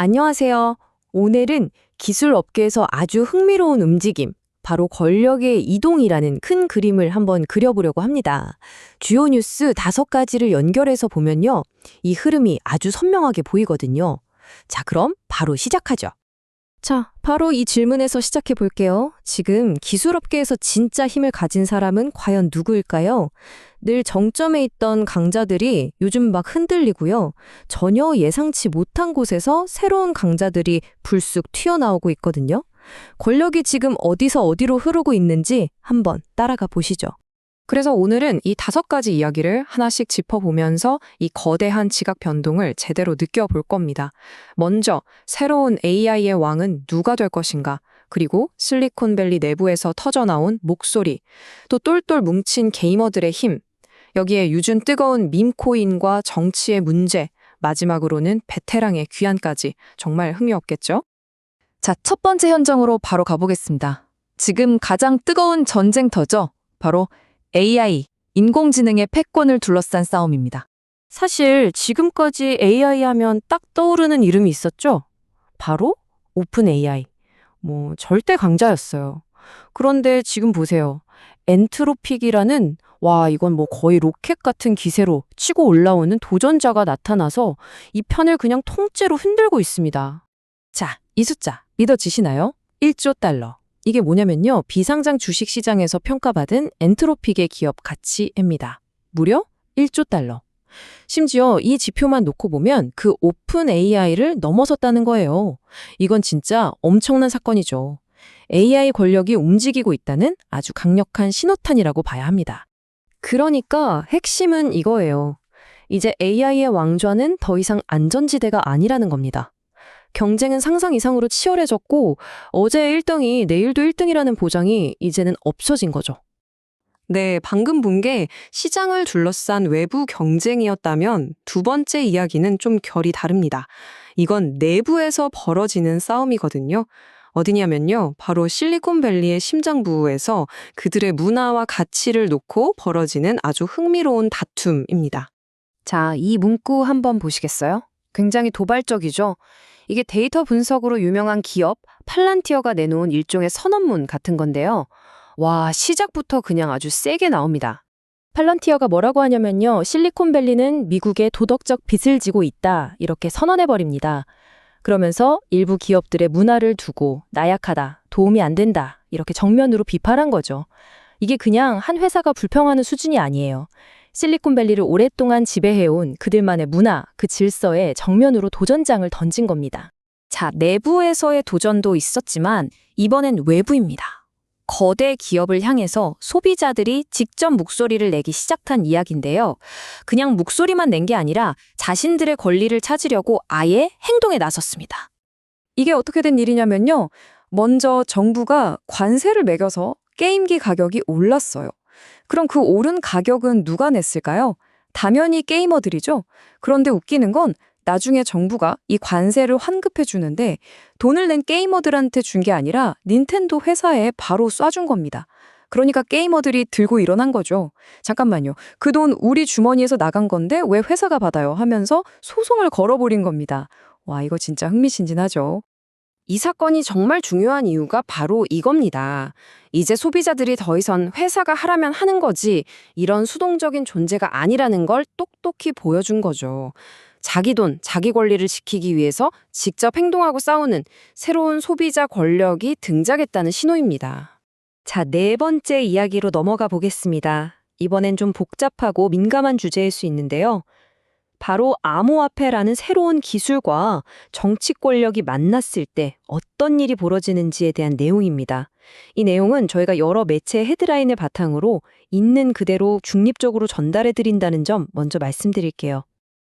안녕하세요. 오늘은 기술 업계에서 아주 흥미로운 움직임, 바로 권력의 이동이라는 큰 그림을 한번 그려보려고 합니다. 주요 뉴스 5가지를 연결해서 보면요. 이 흐름이 아주 선명하게 보이거든요. 자, 그럼 바로 시작하죠. 자, 바로 이 질문에서 시작해 볼게요. 지금 기술업계에서 진짜 힘을 가진 사람은 과연 누구일까요? 늘 정점에 있던 강자들이 요즘 막 흔들리고요. 전혀 예상치 못한 곳에서 새로운 강자들이 불쑥 튀어나오고 있거든요. 권력이 지금 어디서 어디로 흐르고 있는지 한번 따라가 보시죠. 그래서 오늘은 이 5가지 이야기를 하나씩 짚어보면서 이 거대한 지각 변동을 제대로 느껴볼 겁니다. 먼저 새로운 AI의 왕은 누가 될 것인가? 그리고 실리콘밸리 내부에서 터져나온 목소리, 또 똘똘 뭉친 게이머들의 힘, 여기에 요즘 뜨거운 밈코인과 정치의 문제, 마지막으로는 베테랑의 귀환까지 정말 흥미롭겠죠? 자, 첫 번째 현장으로 바로 가보겠습니다. 지금 가장 뜨거운 전쟁터죠. 바로 AI, 인공지능의 패권을 둘러싼 싸움입니다. 사실 지금까지 AI 하면 딱 떠오르는 이름이 있었죠? 바로 오픈 AI. 절대 강자였어요. 그런데 지금 보세요. 엔트로픽이라는 이건 거의 로켓 같은 기세로 치고 올라오는 도전자가 나타나서 이 편을 그냥 통째로 흔들고 있습니다. 자, 이 숫자 믿어지시나요? 1조 달러. 이게 뭐냐면요. 비상장 주식시장에서 평가받은 엔트로픽의 기업 가치입니다. 무려 1조 달러. 심지어 이 지표만 놓고 보면 그 오픈 AI를 넘어섰다는 거예요. 이건 진짜 엄청난 사건이죠. AI 권력이 움직이고 있다는 아주 강력한 신호탄이라고 봐야 합니다. 그러니까 핵심은 이거예요. 이제 AI의 왕좌는 더 이상 안전지대가 아니라는 겁니다. 경쟁은 상상 이상으로 치열해졌고 어제 1등이 내일도 1등이라는 보장이 이제는 없어진 거죠. 네, 방금 본 게 시장을 둘러싼 외부 경쟁이었다면 두 번째 이야기는 좀 결이 다릅니다. 이건 내부에서 벌어지는 싸움이거든요. 어디냐면요. 바로 실리콘밸리의 심장부에서 그들의 문화와 가치를 놓고 벌어지는 아주 흥미로운 다툼입니다. 자, 이 문구 한번 보시겠어요? 굉장히 도발적이죠? 이게 데이터 분석으로 유명한 기업 팔란티어가 내놓은 일종의 선언문 같은 건데요. 시작부터 그냥 아주 세게 나옵니다. 팔런티어가 뭐라고 하냐면요. 실리콘밸리는 미국의 도덕적 빚을 지고 있다. 이렇게 선언해버립니다. 그러면서 일부 기업들의 문화를 두고 나약하다, 도움이 안 된다. 이렇게 정면으로 비판한 거죠. 이게 그냥 한 회사가 불평하는 수준이 아니에요. 실리콘밸리를 오랫동안 지배해온 그들만의 문화, 그 질서에 정면으로 도전장을 던진 겁니다. 자, 내부에서의 도전도 있었지만 이번엔 외부입니다. 거대 기업을 향해서 소비자들이 직접 목소리를 내기 시작한 이야기인데요. 그냥 목소리만 낸 게 아니라 자신들의 권리를 찾으려고 아예 행동에 나섰습니다. 이게 어떻게 된 일이냐면요. 먼저 정부가 관세를 매겨서 게임기 가격이 올랐어요. 그럼 그 오른 가격은 누가 냈을까요? 당연히 게이머들이죠. 그런데 웃기는 건 나중에 정부가 이 관세를 환급해 주는데 돈을 낸 게이머들한테 준 게 아니라 닌텐도 회사에 바로 쏴준 겁니다. 그러니까 게이머들이 들고 일어난 거죠. 잠깐만요. 그 돈 우리 주머니에서 나간 건데 왜 회사가 받아요? 하면서 소송을 걸어버린 겁니다. 이거 진짜 흥미진진하죠. 이 사건이 정말 중요한 이유가 바로 이겁니다. 이제 소비자들이 더 이상 회사가 하라면 하는 거지 이런 수동적인 존재가 아니라는 걸 똑똑히 보여준 거죠. 자기 돈, 자기 권리를 지키기 위해서 직접 행동하고 싸우는 새로운 소비자 권력이 등장했다는 신호입니다. 자, 4번째 이야기로 넘어가 보겠습니다. 이번엔 좀 복잡하고 민감한 주제일 수 있는데요. 바로 암호화폐라는 새로운 기술과 정치 권력이 만났을 때 어떤 일이 벌어지는지에 대한 내용입니다. 이 내용은 저희가 여러 매체 헤드라인을 바탕으로 있는 그대로 중립적으로 전달해드린다는 점 먼저 말씀드릴게요.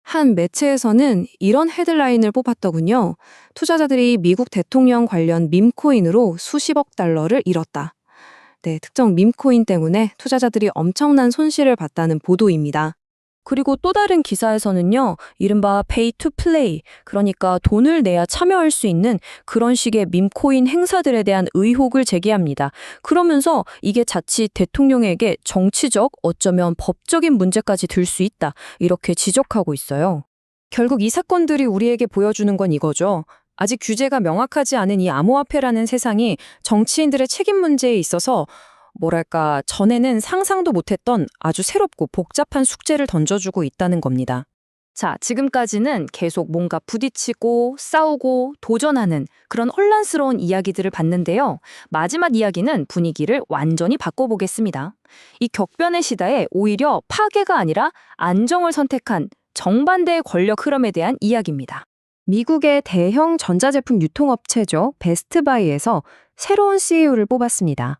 한 매체에서는 이런 헤드라인을 뽑았더군요. 투자자들이 미국 대통령 관련 밈코인으로 수십억 달러를 잃었다. 네, 특정 밈코인 때문에 투자자들이 엄청난 손실을 봤다는 보도입니다. 그리고 또 다른 기사에서는요, 이른바 pay to play, 그러니까 돈을 내야 참여할 수 있는 그런 식의 밈코인 행사들에 대한 의혹을 제기합니다. 그러면서 이게 자칫 대통령에게 정치적, 어쩌면 법적인 문제까지 들 수 있다, 이렇게 지적하고 있어요. 결국 이 사건들이 우리에게 보여주는 건 이거죠. 아직 규제가 명확하지 않은 이 암호화폐라는 세상이 정치인들의 책임 문제에 있어서 뭐랄까 전에는 상상도 못했던 아주 새롭고 복잡한 숙제를 던져주고 있다는 겁니다. 자, 지금까지는 계속 뭔가 부딪히고 싸우고 도전하는 그런 혼란스러운 이야기들을 봤는데요. 마지막 이야기는 분위기를 완전히 바꿔보겠습니다. 이 격변의 시대에 오히려 파괴가 아니라 안정을 선택한 정반대의 권력 흐름에 대한 이야기입니다. 미국의 대형 전자제품 유통업체죠. 베스트바이에서 새로운 CEO를 뽑았습니다.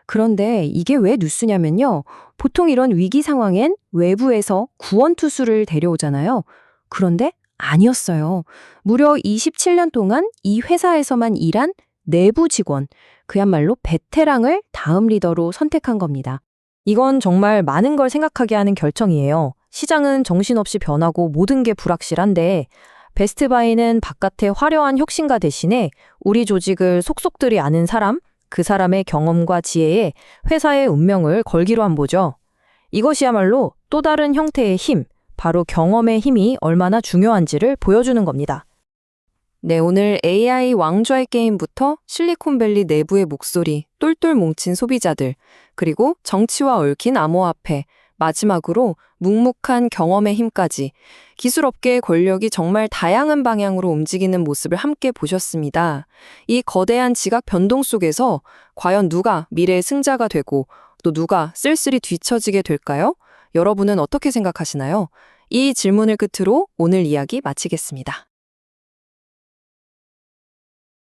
그런데 이게 왜 뉴스냐면요. 보통 이런 위기 상황엔 외부에서 구원투수를 데려오잖아요. 그런데 아니었어요. 무려 27년 동안 이 회사에서만 일한 내부 직원, 그야말로 베테랑을 다음 리더로 선택한 겁니다. 이건 정말 많은 걸 생각하게 하는 결정이에요. 시장은 정신없이 변하고 모든 게 불확실한데 베스트바이는 바깥의 화려한 혁신가 대신에 우리 조직을 속속들이 아는 사람, 그 사람의 경험과 지혜에 회사의 운명을 걸기로 한 보죠. 이것이야말로 또 다른 형태의 힘, 바로 경험의 힘이 얼마나 중요한지를 보여주는 겁니다. 네, 오늘 AI 왕좌의 게임부터 실리콘밸리 내부의 목소리, 똘똘 뭉친 소비자들, 그리고 정치와 얽힌 암호화폐, 마지막으로 묵묵한 경험의 힘까지 기술업계의 권력이 정말 다양한 방향으로 움직이는 모습을 함께 보셨습니다. 이 거대한 지각 변동 속에서 과연 누가 미래의 승자가 되고 또 누가 쓸쓸히 뒤처지게 될까요? 여러분은 어떻게 생각하시나요? 이 질문을 끝으로 오늘 이야기 마치겠습니다.